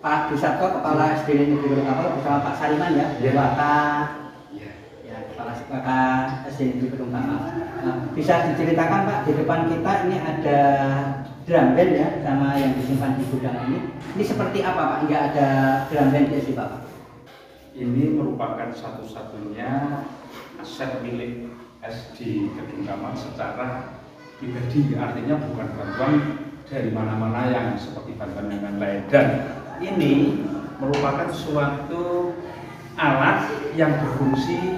Pak Dusatko, Kepala SD Negeri Gunung Kamal bersama Pak Sariman ya, Kepala SD Negeri Gunung Kamal. Nah, bisa diceritakan Pak, di depan kita ini ada drum band ya, sama yang disimpan di gudang ini. Ini seperti apa Pak? Nggak ada drum band di SD Bapak? Ini merupakan satu-satunya aset milik SD Gunung Kamal secara pribadi, artinya bukan bantuan dari mana-mana yang seperti bantuan yang lain. Dan ini merupakan suatu alat yang berfungsi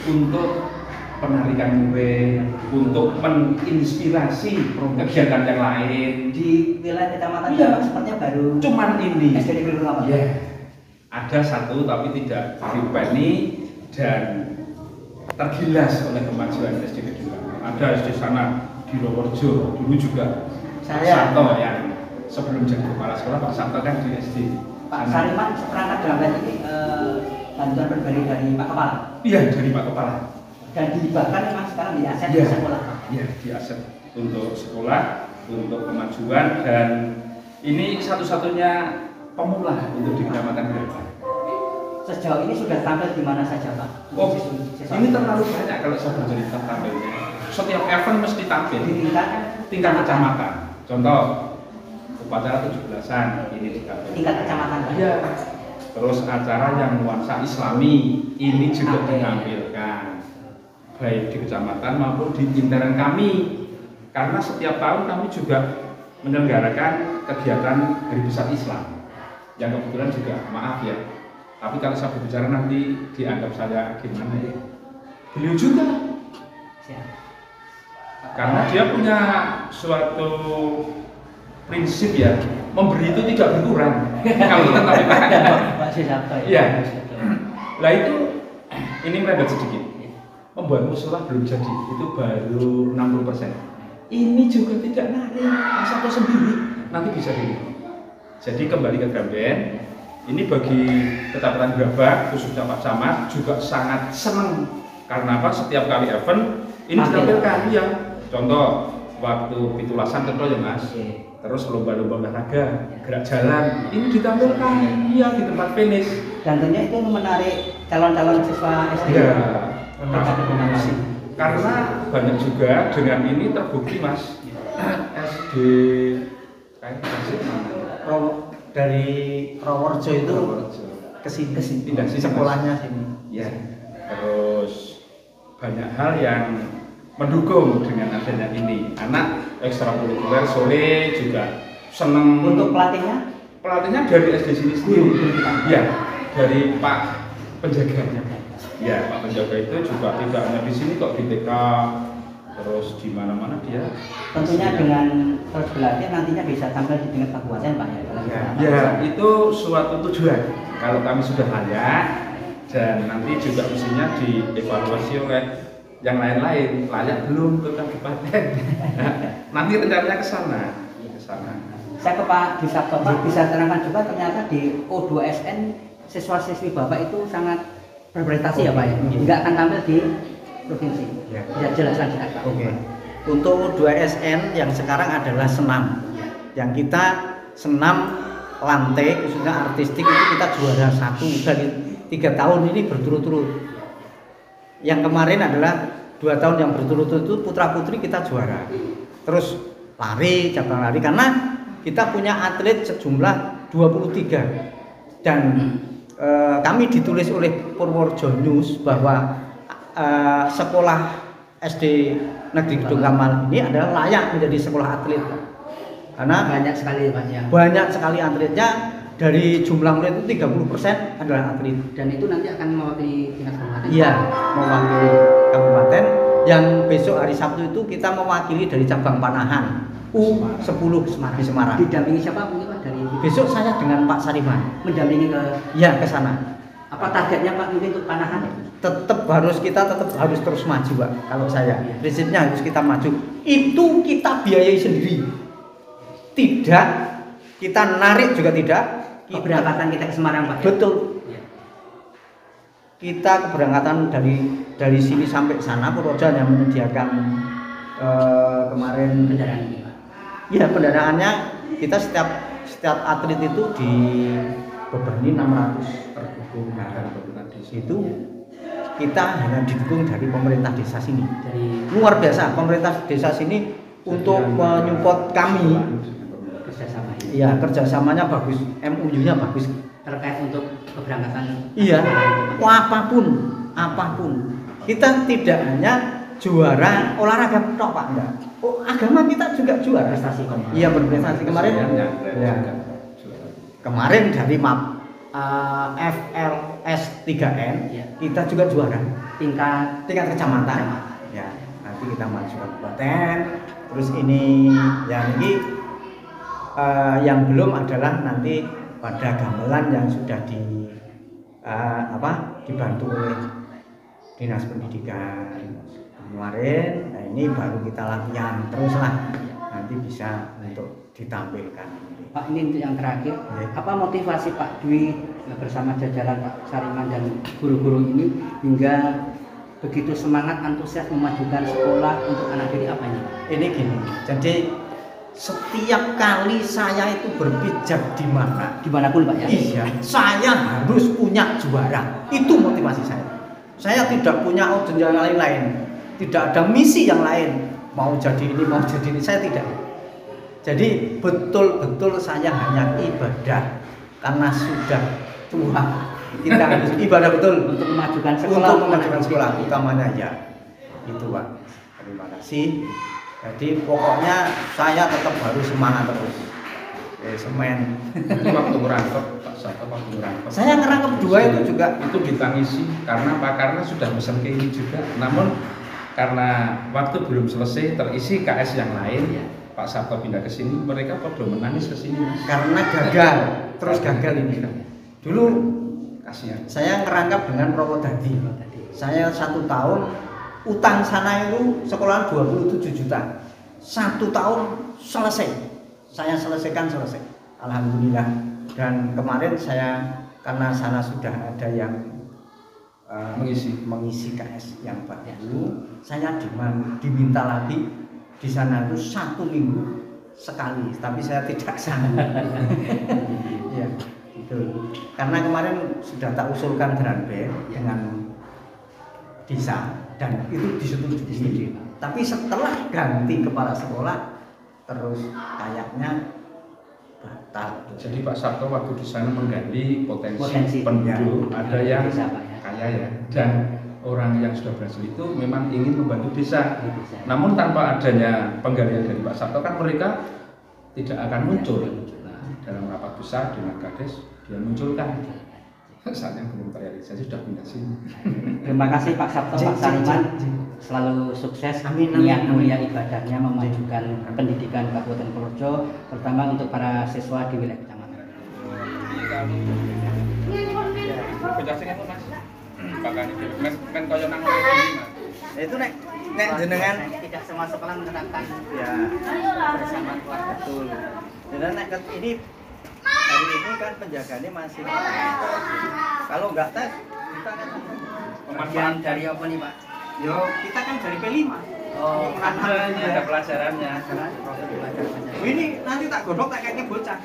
untuk penarikan murid, untuk menginspirasi kegiatan yang lain di wilayah kecamatan Jawa sepertinya baru cuman ini SD Negeri Gunung Kamal. Ya, ada satu tapi tidak diupeni dan tergilas oleh kemajuan SD Negeri Gunung Kamal. Ada SD sana di Purworejo, dulu juga Saya Sabto yang sebelum jadi kepala sekolah, Pak Sabto kan di SD. Pak Sariman perangkat drum band ini bantuan pribadi dari Pak Kepala. Iya, dari Pak Kepala. Dan dihibahkan memang sekarang di aset Ya, sekolah. Iya, di aset untuk sekolah, untuk kemajuan, dan ini satu-satunya pemula untuk di Kecamatan Grebek. Sejauh ini sudah tampil di mana saja Pak? Oh, ini terlalu banyak kalau saya bercerita tampilnya. Setiap event mesti tampil Di tingkat kecamatan. Contoh, upacara 17-an ini ditampilkan. tingkat kecamatan Pak? Iya. Terus acara yang nuansa Islami ini juga ditampilkan, baik di kecamatan maupun di intern kami. Karena setiap tahun kami juga menyelenggarakan kegiatan Hari Besar Islam. Yang kebetulan juga, maaf ya, tapi kalau saya berbicara nanti dianggap saya gimana ya? Beliau juga. Karena dia punya suatu prinsip ya, memberi itu tidak berkurang. Kalau kita tapi Pak Sisato ya. Lah itu ini melebar sedikit. Membuat musola belum jadi, itu baru 60%. Ini juga tidak narik, satu sendiri nanti bisa dilihat. Jadi kembali ke drum band. Ini bagi Kecamatan Grebek khususnya Pak Camat juga sangat senang karena apa? Setiap kali event ini ditampilkan ya. Contoh waktu pitulasan contoh ya Mas. Terus lomba-lomba olahraga, gerak jalan, ini ditampilkan iya di tempat finish. Dan tentunya itu menarik calon-calon siswa SD. Ya, karena banyak juga dengan ini terbukti Mas. SD kayak dari Purworejo itu kesini pindah sini sekolahnya sini. Ya. Terus banyak hal yang mendukung dengan adanya ini. Anak ekstrakurikuler sore juga seneng. Untuk pelatihnya? Pelatihnya dari SD sini sendiri. Ya, dari Pak penjaganya. Ya, Pak penjaga itu juga tidak hanya di sini kok, di TK, terus di mana-mana dia. Tentunya dengan terus berlatih nantinya bisa tampil di tingkat kabupaten Pak ya. Ya, itu suatu tujuan. Kalau kami sudah layak dan nanti juga mestinya dievaluasi oleh yang lain-lain, layak belum ke kabupaten. Nanti rencananya ke sana. Saya ke Pak Dusatko, Pak bisa terangkan juga ternyata di O2SN siswa-siswi Bapak itu sangat berprestasi ya Pak ya. Nggak akan tampil di provinsi. Bisa jelaskan Pak. Oke. Untuk 2SN yang sekarang adalah senam. Yang kita senam lantai khususnya artistik itu kita juara 1 dari 3 tahun ini berturut-turut. Yang kemarin adalah 2 tahun yang berturut-turut itu putra-putri kita juara. Terus lari, cabang lari karena kita punya atlet sejumlah 23 dan kami ditulis oleh Purworejo News bahwa sekolah SD Negeri Gunung Kamal ini adalah layak menjadi sekolah atlet karena banyak sekali Pak ya. Banyak sekali atletnya, dari jumlah murid itu 30% adalah atlet. Dan itu nanti akan mewakili tingkat kabupaten. Iya, mewakili kabupaten. Yang besok hari Sabtu itu kita mewakili dari cabang Panahan U10 di Semarang. Didampingi siapa mungkin Pak dari? Besok saya dengan Pak Sariman Mendampingi ke? Ya, ke sana. Apa targetnya Pak mungkin untuk Panahan? Tetap harus terus maju Pak. Kalau saya prinsipnya harus kita maju. Itu kita biayai sendiri. Tidak kita narik juga tidak. Keberangkatan kita ke Semarang Pak. Betul. Kita keberangkatan dari sini sampai sana Purworejo yang menyediakan kemarin kendaraan ini Pak. Ya, pendanaannya kita setiap atlet itu ini 600 terhubung dengan pemerintah desa. itu kita hanya didukung dari pemerintah desa sini. Dari Luar biasa pemerintah desa sini untuk menyupport kami. kerjasama ini Iya, kerjasamanya bagus, MUU-nya bagus. terkait untuk keberangkatan. Iya, apapun. Kita tidak hanya juara olahraga tok Pak, enggak. Oh, agama kita juga juara. Prestasi kemarin. Iya, berprestasi kemarin. Ya. Kemarin dari MAP FLS 3N Iya. kita juga juara Tingkat tingkat kecamatan. Ya, nanti kita maju kabupaten. Terus ini yang belum adalah nanti pada gamelan yang sudah dibantu oleh Dinas Pendidikan kemarin. Nah, ini baru kita latihan teruslah, nanti bisa untuk ditampilkan. Pak, ini untuk yang terakhir, Ya. apa motivasi Pak Dwi bersama jajaran Pak Sariman dan guru-guru ini hingga begitu semangat antusias memajukan sekolah untuk anak didik apa ini? Ini gini, jadi setiap kali saya itu berpijak di mana, Dimanapun Pak ya? iya, saya harus punya juara. Itu motivasi saya. Saya tidak punya order yang lain-lain, tidak ada misi yang lain. Mau jadi ini, mau jadi ini, saya tidak. Jadi betul-betul saya hanya ibadah karena sudah tua. Kita harus ibadah betul Untuk memajukan sekolah, untuk memajukan sekolah, utamanya ya. Itu Pak. Terima kasih. Jadi pokoknya saya tetap harus semangat terus. Semen. Itu waktu ngerangkep Pak Sabto, waktu ngerangkep. Saya ngerangkep dua itu juga. Itu ditangisi karena apa? Karena sudah pesan ke ini juga. Namun karena waktu belum selesai terisi KS yang lain, Pak Sabto pindah ke sini, mereka pada menangis ke sini. Karena gagal, terus gagal ini. Dulu Kasihan. saya ngerangkap dengan Purwodadi. Saya 1 tahun utang sana itu sekolah 27 juta. 1 tahun selesai. Saya selesaikan. Alhamdulillah. Dan kemarin saya karena sana sudah ada yang mengisi KS yang baru, saya diminta lagi di sana itu 1 minggu sekali, tapi saya tidak sanggup. Ya, itu. Karena kemarin sudah tak usulkan Dranband dengan desa dan itu disetujui. Tapi setelah ganti kepala sekolah terus kayaknya batal. Jadi Pak Sabto waktu di sana menggali potensi penduduk, ada yang kaya ya, dan orang yang sudah berhasil itu memang ingin membantu desa. Namun tanpa adanya penggalian dari Pak Sabto kan mereka tidak akan muncul. Dalam rapat besar dengan Kades dia munculkan. Saat yang belum terrealisasi sudah pindah sini. Terima kasih Pak Sabto, Pak Sariman. Selalu sukses, niat mulia ibadahnya memajukan pendidikan Kabupaten Purworejo, terutama untuk para siswa di wilayah kecamatan. Itu nek jenengan Tidak semua sekolah menerapkan ya bersama keluarga. betul. Dan nek ini hari ini kan penjagaannya masih. Kalau nggak tes kita kan Bagian dari apa nih Pak? yo kita kan dari P5. Oh, Ada pelajarannya. Ini nanti tak godok tak kayaknya bocah.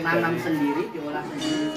Nanam sendiri, diolah sendiri.